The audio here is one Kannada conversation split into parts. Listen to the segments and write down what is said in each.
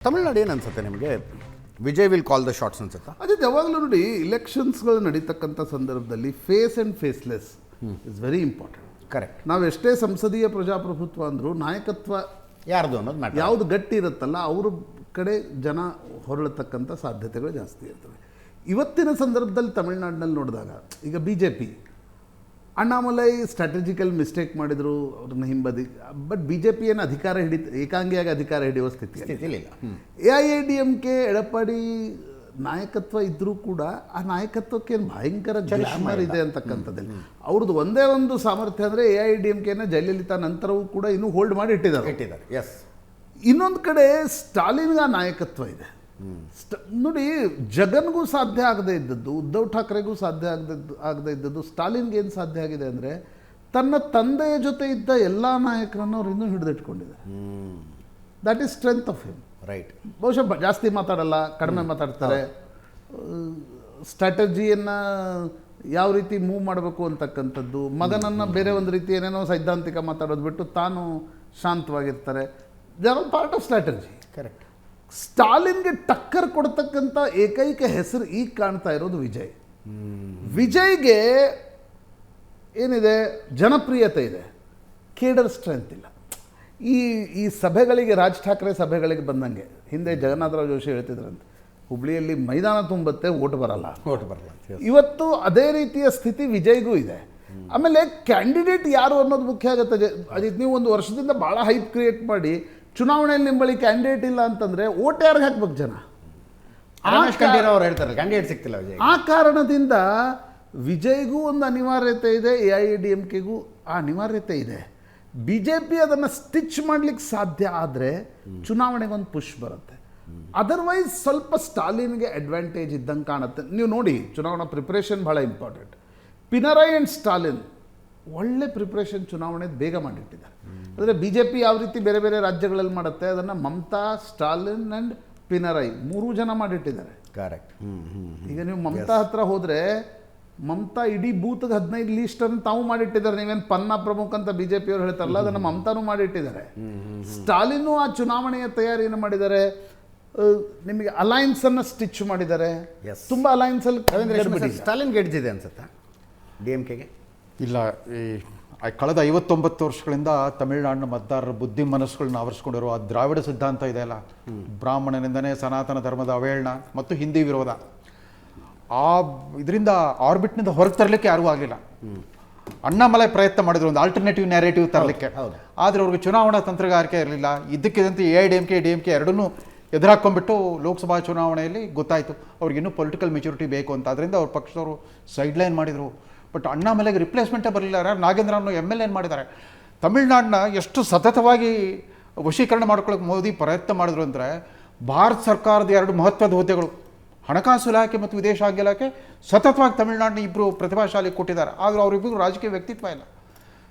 ತಮಿಳ್ನಾಡು ಏನು ಅನ್ಸುತ್ತೆ ನಿಮಗೆ? Vijay will call the shots ಅನ್ಸುತ್ತಾ? ಅದೇ ಯಾವಾಗಲೂ ನೋಡಿ, ಇಲೆಕ್ಷನ್ಸ್ಗಳು ನಡೀತಕ್ಕಂಥ ಸಂದರ್ಭದಲ್ಲಿ face and faceless is very important. Correct. ನಾವು ಎಷ್ಟೇ ಸಂಸದೀಯ ಪ್ರಜಾಪ್ರಭುತ್ವ ಅಂದರೂ ನಾಯಕತ್ವ ಯಾರ್ದು ಅನ್ನೋದು ಮ್ಯಾಟರ್. ಯಾವುದು ಗಟ್ಟಿ ಇರುತ್ತಲ್ಲ ಅವ್ರ ಕಡೆ ಜನ ಹೊರಳತಕ್ಕಂಥ ಸಾಧ್ಯತೆಗಳು ಜಾಸ್ತಿ ಇರ್ತವೆ. ಇವತ್ತಿನ ಸಂದರ್ಭದಲ್ಲಿ ತಮಿಳ್ನಾಡಿನಲ್ಲಿ ನೋಡಿದಾಗ ಈಗ BJP ಅಣ್ಣಾಮಲೈ ಸ್ಟ್ರಾಟಜಿಕಲ್ ಮಿಸ್ಟೇಕ್ ಮಾಡಿದರು, ಅವ್ರನ್ನ ಹಿಂಬದಿ. ಬಟ್ BJP ಏನು ಏಕಾಂಗಿಯಾಗಿ ಅಧಿಕಾರ ಹಿಡಿಯುವ ಸ್ಥಿತಿಯಲ್ಲಿ ಇಲ್ಲ. AIADMK ಎಡಪ್ಪಾಡಿ ನಾಯಕತ್ವ ಇದ್ದರೂ ಕೂಡ ಆ ನಾಯಕತ್ವಕ್ಕೆ ಭಯಂಕರ ಗ್ಲಾಮರ್ ಇದೆ ಅಂತಕ್ಕಂಥದ್ದಲ್ಲಿ ಅವ್ರದ್ದು ಒಂದೇ ಒಂದು ಸಾಮರ್ಥ್ಯ ಅಂದರೆ AIADMKನ ಜಯಲಲಿತಾ ನಂತರವೂ ಕೂಡ ಇನ್ನೂ ಹೋಲ್ಡ್ ಮಾಡಿ ಇಟ್ಟಿದ್ದಾರೆ. ಎಸ್. ಇನ್ನೊಂದು ಕಡೆ ಸ್ಟಾಲಿನ್ಗೆ ಆ ನಾಯಕತ್ವ ಇದೆ. ನೋಡಿ, ಜಗನ್ಗೂ ಸಾಧ್ಯ ಆಗದೇ ಇದ್ದದ್ದು, ಉದ್ಧವ್ ಠಾಕ್ರೆಗೂ ಸಾಧ್ಯ ಆಗದೇ ಇದ್ದದ್ದು ಸ್ಟಾಲಿನ್ಗೆ ಏನು ಸಾಧ್ಯ ಆಗಿದೆ ಅಂದರೆ ತನ್ನ ತಂದೆಯ ಜೊತೆ ಇದ್ದ ಎಲ್ಲ ನಾಯಕರನ್ನು ಅವ್ರು ಇನ್ನೂ ಹಿಡಿದಿಟ್ಕೊಂಡಿದ್ದಾರೆ. That is strength of him. Right. ಬಹುಶಃ ಜಾಸ್ತಿ ಮಾತಾಡಲ್ಲ, ಕಡಿಮೆ ಮಾತಾಡ್ತಾರೆ. ಸ್ಟ್ರಾಟಜಿಯನ್ನು ಯಾವ ರೀತಿ ಮೂವ್ ಮಾಡಬೇಕು ಅಂತಕ್ಕಂಥದ್ದು, ಮಗನನ್ನು ಬೇರೆ ಒಂದು ರೀತಿ ಏನೇನೋ ಸೈದ್ಧಾಂತಿಕ ಮಾತಾಡೋದು ಬಿಟ್ಟು ತಾನು ಶಾಂತವಾಗಿರ್ತಾರೆ. They are part of strategy. Correct. ಸ್ಟಾಲಿನ್ಗೆ ಟಕ್ಕರ್ ಕೊಡ್ತಕ್ಕಂಥ ಏಕೈಕ ಹೆಸರು ಈಗ ಕಾಣ್ತಾ ಇರೋದು ವಿಜಯ್. ವಿಜಯ್ಗೆ ಏನಿದೆ, ಜನಪ್ರಿಯತೆ ಇದೆ, ಕೇಡರ್ ಸ್ಟ್ರೆಂತ್ ಇಲ್ಲ. ಈ ಸಭೆಗಳಿಗೆ, ರಾಜ್ ಠಾಕ್ರೆ ಸಭೆಗಳಿಗೆ ಬಂದಂಗೆ ಹಿಂದೆ ಜಗನ್ನಾಥರಾವ್ ಜೋಶಿ ಹೇಳ್ತಿದ್ರಂತೆ, ಹುಬ್ಳಿಯಲ್ಲಿ ಮೈದಾನ ತುಂಬತ್ತೆ, ಓಟ್ ಬರಲ್ಲ. ಇವತ್ತು ಅದೇ ರೀತಿಯ ಸ್ಥಿತಿ ವಿಜಯ್ಗೂ ಇದೆ. ಆಮೇಲೆ ಕ್ಯಾಂಡಿಡೇಟ್ ಯಾರು ಅನ್ನೋದು ಮುಖ್ಯ ಆಗುತ್ತೆ. ಅಜಿತ್, ನೀವು ಒಂದು ವರ್ಷದಿಂದ ಭಾಳ ಹೈಪ್ ಕ್ರಿಯೇಟ್ ಮಾಡಿ ಚುನಾವಣೆಯಲ್ಲಿ ನಿಮ್ಮ ಬಳಿ ಕ್ಯಾಂಡಿಡೇಟ್ ಇಲ್ಲ ಅಂತಂದರೆ ಓಟ್ ಯಾರಿಗೆ ಹಾಕ್ಬೇಕು ಜನ? ಅವ್ರು ಹೇಳ್ತಾರೆ ಕ್ಯಾಂಡಿಡೇಟ್ ಸಿಗ್ತಿಲ್ಲ ವಿಜಯ್. ಆ ಕಾರಣದಿಂದ ವಿಜಯ್ಗೂ ಒಂದು ಅನಿವಾರ್ಯತೆ ಇದೆ, AIADMKಗೂ ಆ ಅನಿವಾರ್ಯತೆ ಇದೆ. BJP ಅದನ್ನು ಸ್ಟಿಚ್ ಮಾಡ್ಲಿಕ್ಕೆ ಸಾಧ್ಯ ಆದರೆ ಚುನಾವಣೆಗೆ ಒಂದು ಪುಷ್ ಬರುತ್ತೆ. ಅದರ್ವೈಸ್ ಸ್ವಲ್ಪ ಸ್ಟಾಲಿನ್ಗೆ ಅಡ್ವಾಂಟೇಜ್ ಇದ್ದಂಗೆ ಕಾಣುತ್ತೆ. ನೀವು ನೋಡಿ, ಚುನಾವಣಾ ಪ್ರಿಪ್ರೇಷನ್ ಭಾಳ ಇಂಪಾರ್ಟೆಂಟ್. ಪಿನರಾಯಿ ಆ್ಯಂಡ್ ಸ್ಟಾಲಿನ್ ಒಳ್ಳೆ ಪ್ರಿಪ್ರೇಷನ್ ಚುನಾವಣೆ ಬೇಗ ಮಾಡಿಟ್ಟಿದ್ದಾರೆ. ಅಂದರೆ BJP ಯಾವ ರೀತಿ ಬೇರೆ ಬೇರೆ ರಾಜ್ಯಗಳಲ್ಲಿ ಮಾಡುತ್ತೆ ಅದನ್ನು ಮಮತಾ, ಸ್ಟಾಲಿನ್ ಆ್ಯಂಡ್ ಪಿನರಾಯಿ 3 ಜನ ಮಾಡಿಟ್ಟಿದ್ದಾರೆ. ಕರೆಕ್ಟ್. ಈಗ ನೀವು ಮಮತಾ ಹತ್ರ ಹೋದರೆ ಮಮತಾ ಇಡೀ ಬೂತ್ಗೆ 15 ಲೀಸ್ಟನ್ನು ತಾವು ಮಾಡಿಟ್ಟಿದ್ದಾರೆ. ನೀವೇನು ಪನ್ನ ಪ್ರಮುಖ ಅಂತ BJP ಅವರು ಹೇಳ್ತಾರಲ್ಲ, ಅದನ್ನು ಮಮತಾನೂ ಮಾಡಿಟ್ಟಿದ್ದಾರೆ. ಸ್ಟಾಲಿನ್ನು ಆ ಚುನಾವಣೆಯ ತಯಾರಿಯನ್ನು ಮಾಡಿದ್ದಾರೆ. ನಿಮಗೆ ಅಲೈನ್ಸನ್ನು ಸ್ಟಿಚ್ ಮಾಡಿದ್ದಾರೆ. ತುಂಬ ಅಲೈನ್ಸಲ್ಲಿ ಸ್ಟಾಲಿನ್ ಗೆಡ್ಜಿದೆ ಅನ್ಸುತ್ತಾ DMKಗೆ? ಇಲ್ಲ, ಕಳೆದ 59 ವರ್ಷಗಳಿಂದ ತಮಿಳುನಾಡಿನ ಮತದಾರರ ಬುದ್ಧಿ ಮನಸ್ಸುಗಳನ್ನ ಆವರಿಸ್ಕೊಂಡಿರುವ ಆ ದ್ರಾವಿಡ ಸಿದ್ಧಾಂತ ಇದೆಯಲ್ಲ, ಬ್ರಾಹ್ಮಣನಿಂದನೇ ಸನಾತನ ಧರ್ಮದ ಅವಹೇಳನ ಮತ್ತು ಹಿಂದಿ ವಿರೋಧ, ಆ ಇದರಿಂದ ಆರ್ಬಿಟ್ನಿಂದ ಹೊರಗೆ ತರಲಿಕ್ಕೆ ಯಾರಿಗೂ ಆಗಲಿಲ್ಲ. ಅಣ್ಣಾಮಲೈ ಪ್ರಯತ್ನ ಮಾಡಿದ್ರು ಒಂದು ಆಲ್ಟರ್ನೇಟಿವ್ ನ್ಯಾರೇಟಿವ್ ತರಲಿಕ್ಕೆ, ಆದರೆ ಅವ್ರಿಗೆ ಚುನಾವಣಾ ತಂತ್ರಗಾರಿಕೆ ಇರಲಿಲ್ಲ. ಇದ್ದಕ್ಕಿದ್ದಂತೆ AIADMK DMK ಎರಡನ್ನೂ ಎದುರಾಕೊಂಡ್ಬಿಟ್ಟು ಲೋಕಸಭಾ ಚುನಾವಣೆಯಲ್ಲಿ ಗೊತ್ತಾಯಿತು ಅವ್ರಿಗಿನ್ನೂ ಪೊಲಿಟಿಕಲ್ ಮೆಚುರಿಟಿ ಬೇಕು ಅಂತ. ಅದರಿಂದ ಅವ್ರ ಪಕ್ಷದವರು ಸೈಡ್ಲೈನ್ ಮಾಡಿದರು. ಬಟ್ ಅಣ್ಣಾಮಲೈಗೆ ರಿಪ್ಲೇಸ್ಮೆಂಟೇ ಬರಲಿಲ್ಲ. ನಾಗೇಂದ್ರನ್ನು MLA ಮಾಡಿದ್ದಾರೆ. ತಮಿಳ್ನಾಡನ್ನ ಎಷ್ಟು ಸತತವಾಗಿ ವಶೀಕರಣ ಮಾಡ್ಕೊಳ್ಳೋಕೆ ಮೋದಿ ಪ್ರಯತ್ನ ಮಾಡಿದ್ರು ಅಂದರೆ, ಭಾರತ ಸರ್ಕಾರದ 2 ಮಹತ್ವದ ಹುದ್ದೆಗಳು, ಹಣಕಾಸು ಇಲಾಖೆ ಮತ್ತು ವಿದೇಶಾಂಗ ಇಲಾಖೆ, ಸತತವಾಗಿ ತಮಿಳ್ನಾಡಿನ 2 ಪ್ರತಿಭಾಶಾಲಿ ಕೊಟ್ಟಿದ್ದಾರೆ. ಆದರೂ ಅವರಿಬ್ಬರು ರಾಜಕೀಯ ವ್ಯಕ್ತಿತ್ವ ಇಲ್ಲ.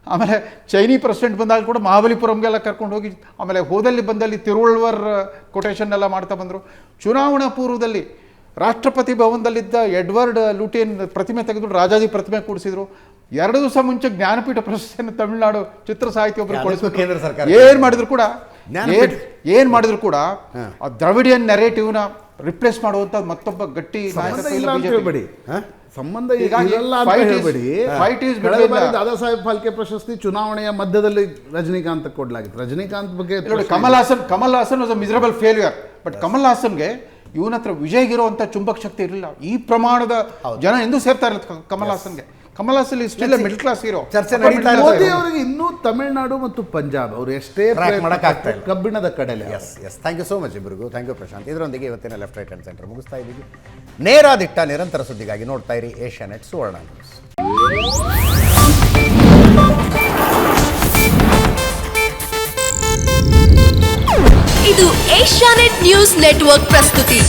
ಆಮೇಲೆ ಚೈನೀ ಪ್ರೆಸಿಡೆಂಟ್ ಬಂದಾಗ ಕೂಡ ಮಹಾಬಲಿಪುರಂಗೆಲ್ಲ ಕರ್ಕೊಂಡು ಹೋಗಿ, ಆಮೇಲೆ ಹೋದಲ್ಲಿ ಬಂದಲ್ಲಿ ತಿರುವಳ್ವರ್ ಕೊಟೇಶನ್ ಎಲ್ಲ ಮಾಡ್ತಾ ಬಂದರು. ಚುನಾವಣಾ ಪೂರ್ವದಲ್ಲಿ ರಾಷ್ಟ್ರಪತಿ ಭವನದಲ್ಲಿದ್ದ ಎಡ್ವರ್ಡ್ ಲೂಟಿಯನ್ ಪ್ರತಿಮೆ ತೆಗೆದು ರಾಜಾಜಿ ಪ್ರತಿಮೆ ಕೂಡಿಸಿದ್ರು. 2 ದಿವಸ ಮುಂಚೆ ಜ್ಞಾನಪೀಠ ಪ್ರಶಸ್ತಿಯನ್ನು ತಮಿಳುನಾಡು ಚಿತ್ರ ಸಾಹಿತ್ಯ ಒಬ್ಬರು ಕೊಡಿಸ್ಬೇಕು. ಕೇಂದ್ರ ಸರ್ಕಾರ ಏನು ಮಾಡಿದ್ರು ಕೂಡ ಆ ದ್ರವಿಡಿಯನ್ ನೆರೇಟಿವ್ನ ರಿಪ್ಲೇಸ್ ಮಾಡುವಂಥ ಮತ್ತೊಬ್ಬ ಗಟ್ಟಿ ಸಂಬಂಧ ಇರಲ್ಲ ಅಂತ ಹೇಳಬೇಡಿ. ದಾದಾ ಸಾಹೇಬ್ ಫಾಲ್ಕೆ ಪ್ರಶಸ್ತಿ ಚುನಾವಣೆಯ ಮಧ್ಯದಲ್ಲಿ ರಜನಿಕಾಂತ್ ಕೊಡಲಾಗಿತ್ತು. ರಜನಿಕಾಂತ್ ಬಗ್ಗೆ Kamal Haasan was a miserable failure. But Kamal ಹಾಸನ್ಗೆ ಇವನ ಹತ್ರ ವಿಜಯ್ಗಿರುವಂಥ ಚುಂಬಕ ಶಕ್ತಿ ಇರಲಿಲ್ಲ. ಈ ಪ್ರಮಾಣದ ಜನ ಎಂದೂ ಸೇರ್ತಾ ಇರಲಿಲ್ಲ ಕಮಲ್ ಹಾಸನ್ಗೆ. Kamal Haasan still middle class hero. ಚರ್ಚೆ ನಡೀತಾ ಇದೆ. ಮೋದಿ ಅವರಿಗೆ ಇನ್ನೂ ತಮಿಳುನಾಡು ಮತ್ತು ಪಂಜಾಬ್ ಅವರು ಎಷ್ಟೇ ಕಬ್ಬಿಣದ ಕಡಲೆ. Yes. Thank you so much ಇಬ್ಬರಿಗೂ. Thank you Prashanth. ಇದರೊಂದಿಗೆ ಇವತ್ತಿನ ಲೆಫ್ಟ್ ರೈಟ್ ಆ್ಯಂಡ್ ಸೆಂಟರ್ ಮುಗಿಸ್ತಾ ಇದ್ದೀವಿ. ನೇರಾದಿಟ್ಟ ನಿರಂತರ ಸುದ್ದಿಗಾಗಿ ನೋಡ್ತಾ ಇರಿ ಏಷ್ಯಾನೆಟ್ ಸುವರ್ಣ ನ್ಯೂಸ್. ಇದು ಏಷ್ಯಾನೆಟ್ ನ್ಯೂಸ್ ನೆಟ್ವರ್ಕ್ ಪ್ರಸ್ತುತಿ.